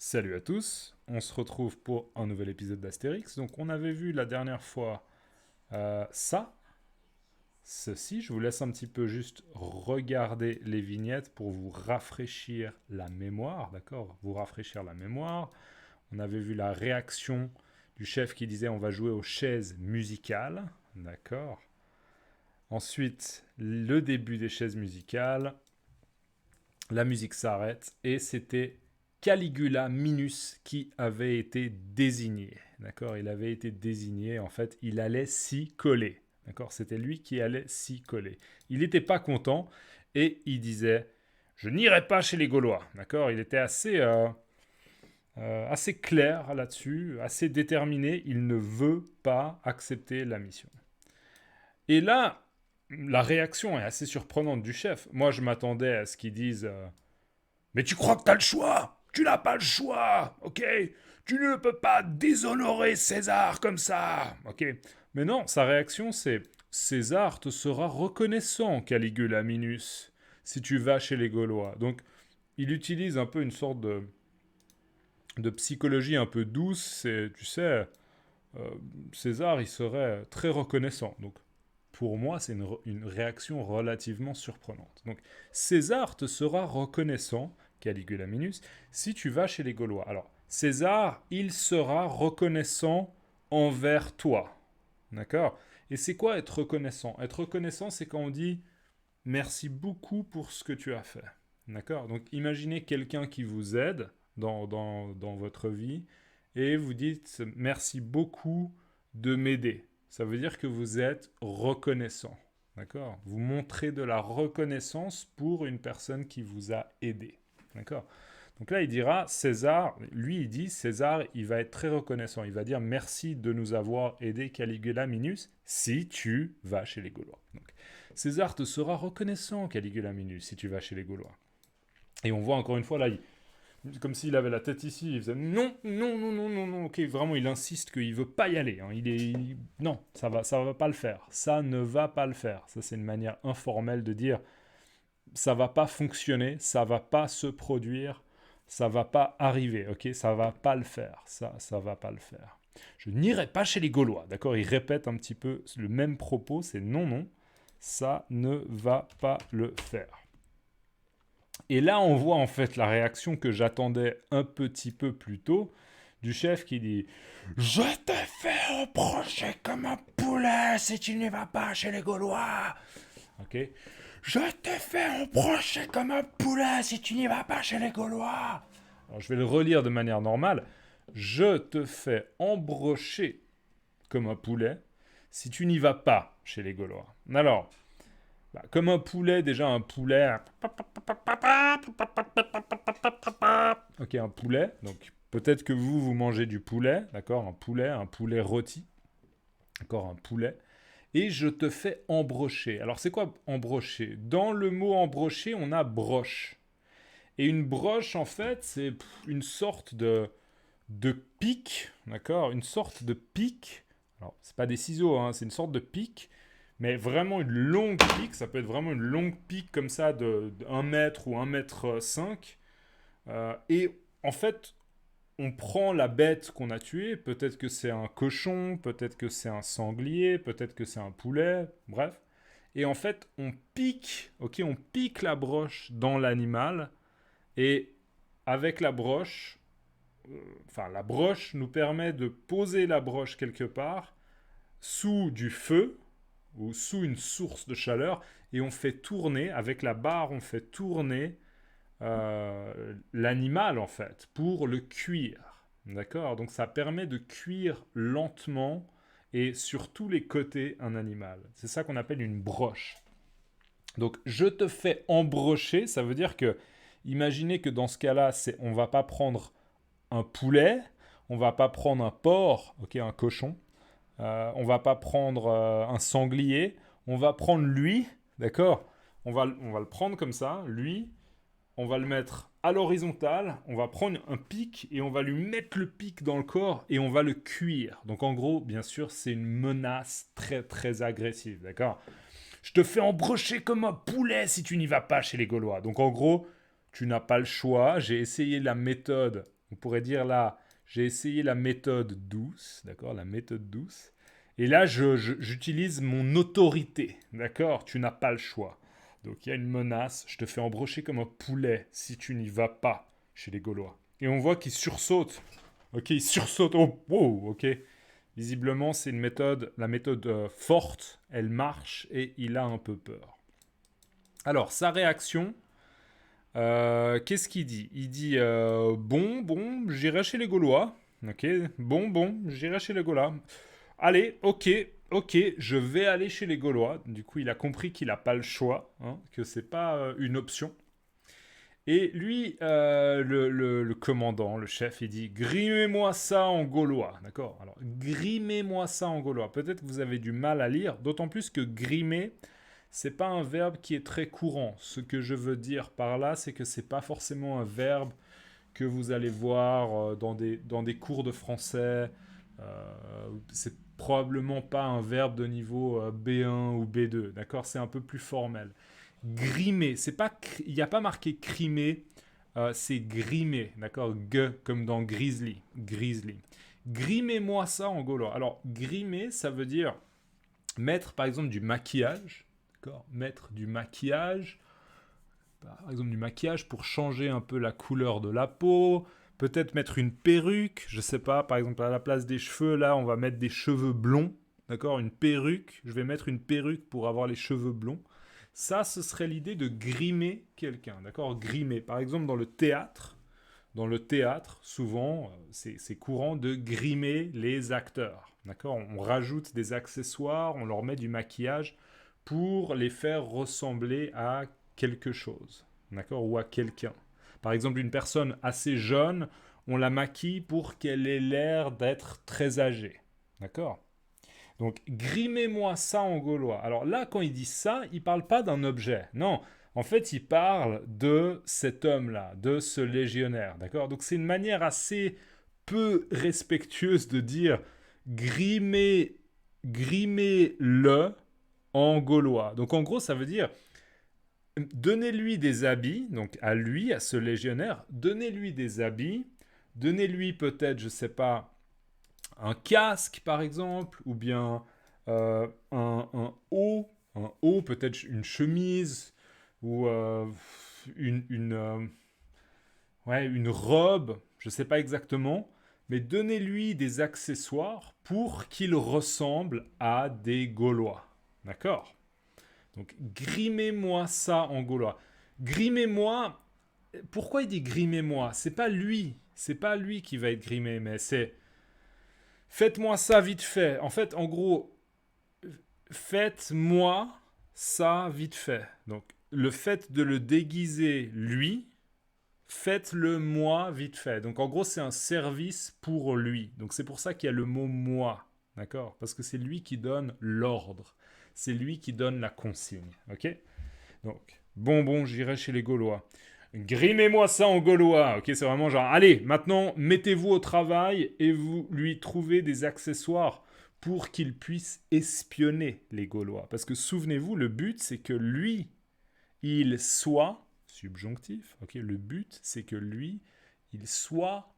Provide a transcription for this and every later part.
Salut à tous, on se retrouve pour un nouvel épisode d'Astérix. Donc on avait vu la dernière fois ceci. Je vous laisse un petit peu juste regarder les vignettes pour vous rafraîchir la mémoire, d'accord? Vous rafraîchir la mémoire. On avait vu la réaction du chef qui disait on va jouer aux chaises musicales, d'accord? Ensuite, le début des chaises musicales, la musique s'arrête et c'était Caligula Minus qui avait été désigné. D'accord, il avait été désigné, en fait, il allait s'y coller. D'accord, c'était lui qui allait s'y coller. Il n'était pas content et il disait je n'irai pas chez les Gaulois. D'accord, il était assez clair là-dessus, assez déterminé. Il ne veut pas accepter la mission. Et là, la réaction est assez surprenante du chef. Moi, je m'attendais à ce qu'ils disent mais tu crois que t'as le choix? Tu n'as pas le choix, ok? Tu ne peux pas déshonorer César comme ça, ok? Mais non, sa réaction c'est César te sera reconnaissant, Caligula Minus, si tu vas chez les Gaulois. Donc, il utilise un peu une sorte de psychologie un peu douce. C'est, tu sais, César, il serait très reconnaissant. Donc, pour moi, c'est une réaction relativement surprenante. Donc, César te sera reconnaissant, Caligula Minus, si tu vas chez les Gaulois. Alors, César, il sera reconnaissant envers toi. D'accord? Et c'est quoi être reconnaissant? Être reconnaissant, c'est quand on dit merci beaucoup pour ce que tu as fait. D'accord? Donc, imaginez quelqu'un qui vous aide dans votre vie et vous dites merci beaucoup de m'aider. Ça veut dire que vous êtes reconnaissant. D'accord? Vous montrez de la reconnaissance pour une personne qui vous a aidé. D'accord? Donc là, il dira, César, lui, il dit, César, il va être très reconnaissant. Il va dire merci de nous avoir aidé Caligula Minus si tu vas chez les Gaulois. Donc, César te sera reconnaissant, Caligula Minus, si tu vas chez les Gaulois. Et on voit encore une fois là, comme s'il avait la tête ici, il faisait non, non, non, non, non, non. Ok, vraiment, il insiste qu'il veut pas y aller. Hein. Non, ça va pas le faire. Ça ne va pas le faire. Ça, c'est une manière informelle de dire ça va pas fonctionner, ça va pas se produire, ça va pas arriver. Ok, ça va pas le faire. Ça va pas le faire. Je n'irai pas chez les Gaulois. D'accord, il répète un petit peu le même propos. C'est non, non, ça ne va pas le faire. Et là, on voit en fait la réaction que j'attendais un petit peu plus tôt du chef qui dit je te fais reprocher comme un poulet si tu ne vas pas chez les Gaulois. Ok. Je te fais reprocher comme un poulet si tu n'y vas pas chez les Gaulois. Alors, je vais le relire de manière normale. Je te fais embrocher comme un poulet si tu n'y vas pas chez les Gaulois. Alors, comme un poulet, déjà un poulet. Ok, un poulet. Donc peut-être que vous mangez du poulet, d'accord? Un poulet rôti, d'accord? Un poulet. Et je te fais embrocher. Alors c'est quoi embrocher? Dans le mot embrocher, on a broche. Et une broche, en fait, c'est une sorte de pic, d'accord? Une sorte de pic. Alors, c'est pas des ciseaux, hein, c'est une sorte de pic, mais vraiment une longue pique. Ça peut être vraiment une longue pique comme ça de 1 mètre ou 1 mètre 5. Et en fait, on prend la bête qu'on a tuée. Peut-être que c'est un cochon, peut-être que c'est un sanglier, peut-être que c'est un poulet, bref. Et en fait, on pique, ok, on pique la broche dans l'animal. Et avec la broche, la broche nous permet de poser la broche quelque part sous du feu ou sous une source de chaleur et on fait tourner, avec la barre, on fait tourner l'animal en fait pour le cuire. D'accord? Donc ça permet de cuire lentement et sur tous les côtés un animal. C'est ça qu'on appelle une broche. Donc je te fais embrocher, ça veut dire que imaginez que dans ce cas-là, on va pas prendre un poulet, on va pas prendre un porc, ok, un cochon, on va pas prendre un sanglier, on va prendre lui, d'accord? On va le prendre comme ça, lui, on va le mettre à l'horizontale, on va prendre un pic et on va lui mettre le pic dans le corps et on va le cuire. Donc en gros, bien sûr, c'est une menace très très agressive, d'accord? Je te fais embrocher comme un poulet si tu n'y vas pas chez les Gaulois. Donc en gros, tu n'as pas le choix. J'ai essayé la méthode On pourrait dire là, j'ai essayé la méthode douce, d'accord, la méthode douce. Et là, j'utilise mon autorité, d'accord, tu n'as pas le choix. Donc il y a une menace, je te fais embrocher comme un poulet si tu n'y vas pas chez les Gaulois. Et on voit qu'il sursaute. Ok, il sursaute. Oh, wow, ok. Visiblement, c'est une méthode, la méthode forte, elle marche et il a un peu peur. Alors, sa réaction, qu'est-ce qu'il dit? Il dit bon, j'irai chez les Gaulois. Ok, bon, j'irai chez les Gaulois. Allez, ok, je vais aller chez les Gaulois. Du coup, il a compris qu'il n'a pas le choix, hein, que c'est pas une option. Et lui, le commandant, le chef, il dit grimez-moi ça en gaulois. D'accord? Alors, grimez-moi ça en gaulois. Peut-être que vous avez du mal à lire, d'autant plus que grimer, c'est pas un verbe qui est très courant. Ce que je veux dire par là, c'est que c'est pas forcément un verbe que vous allez voir dans des cours de français. C'est probablement pas un verbe de niveau B1 ou B2. D'accord? C'est un peu plus formel. Grimer, c'est pas, il n'y a pas marqué crimer, c'est grimer, d'accord? G comme dans grizzly, grizzly. Grimez-moi ça en gaulois. Alors, grimer, ça veut dire mettre par exemple du maquillage, d'accord? Mettre du maquillage, par exemple du maquillage pour changer un peu la couleur de la peau, peut-être mettre une perruque, je sais pas, par exemple à la place des cheveux, là on va mettre des cheveux blonds, d'accord? Une perruque, je vais mettre une perruque pour avoir les cheveux blonds. Ça, ce serait l'idée de grimer quelqu'un, d'accord? Grimer. Par exemple, dans le théâtre, souvent, c'est courant de grimer les acteurs, d'accord? On rajoute des accessoires, on leur met du maquillage pour les faire ressembler à quelque chose, d'accord? Ou à quelqu'un. Par exemple, une personne assez jeune, on la maquille pour qu'elle ait l'air d'être très âgée, d'accord? Donc, grimez-moi ça en gaulois. Alors là, quand il dit ça, il ne parle pas d'un objet. Non, en fait, il parle de cet homme-là, de ce légionnaire. D'accord? Donc, c'est une manière assez peu respectueuse de dire grimez-le en gaulois. Donc, en gros, ça veut dire donnez-lui des habits, donc à lui, à ce légionnaire, donnez-lui des habits, donnez-lui peut-être, je ne sais pas, un casque par exemple, ou bien un haut, peut-être une chemise, ou une robe, je ne sais pas exactement, mais donnez-lui des accessoires pour qu'il ressemble à des Gaulois. D'accord? Donc grimez-moi ça en Gaulois. Grimez-moi, pourquoi il dit grimez-moi? C'est pas lui qui va être grimé, mais c'est faites-moi ça vite fait. En fait, en gros, faites-moi ça vite fait. Donc, le fait de le déguiser lui, faites-le moi vite fait. Donc, en gros, c'est un service pour lui. Donc, c'est pour ça qu'il y a le mot moi. D'accord? Parce que c'est lui qui donne l'ordre. C'est lui qui donne la consigne. Ok? Donc, bon, j'irai chez les Gaulois. Grimez-moi ça en gaulois, ok? C'est vraiment genre, allez, maintenant, mettez-vous au travail et vous lui trouvez des accessoires pour qu'il puisse espionner les Gaulois. Parce que souvenez-vous, le but, c'est que lui, il soit, subjonctif, ok? Le but, c'est que lui, il soit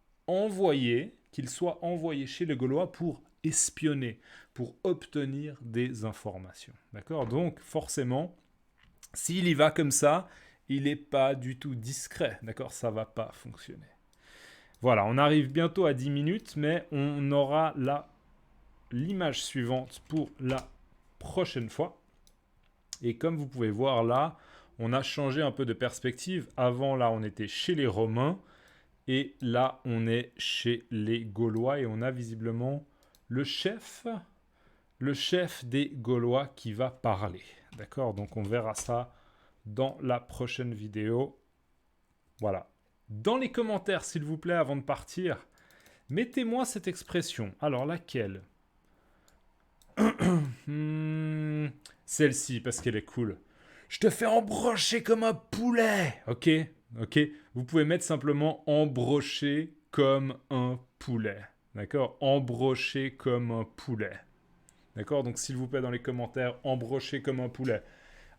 qu'il soit envoyé chez les Gaulois pour espionner, pour obtenir des informations. D'accord? Donc, forcément, s'il y va comme ça, il n'est pas du tout discret, d'accord? Ça va pas fonctionner. Voilà, on arrive bientôt à 10 minutes, mais on aura l'image suivante pour la prochaine fois. Et comme vous pouvez voir là, on a changé un peu de perspective. Avant, là, on était chez les Romains, et là, on est chez les Gaulois, et on a visiblement le chef des Gaulois qui va parler. D'accord? Donc on verra ça dans la prochaine vidéo. Voilà. Dans les commentaires, s'il vous plaît, avant de partir, mettez-moi cette expression. Alors, laquelle? Celle-ci, parce qu'elle est cool. Je te fais embrocher comme un poulet. Ok? Vous pouvez mettre simplement embrocher comme un poulet. D'accord? Embrocher comme un poulet. D'accord? Donc, s'il vous plaît, dans les commentaires, embrocher comme un poulet.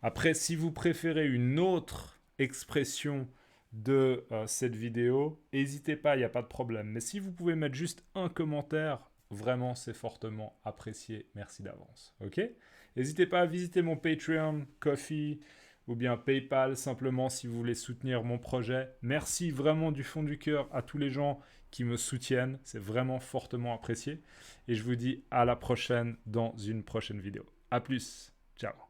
Après, si vous préférez une autre expression de cette vidéo, n'hésitez pas, il n'y a pas de problème. Mais si vous pouvez mettre juste un commentaire, vraiment, c'est fortement apprécié. Merci d'avance. Ok? N'hésitez pas à visiter mon Patreon, Ko-fi ou bien PayPal, simplement si vous voulez soutenir mon projet. Merci vraiment du fond du cœur à tous les gens qui me soutiennent. C'est vraiment fortement apprécié. Et je vous dis à la prochaine dans une prochaine vidéo. À plus. Ciao.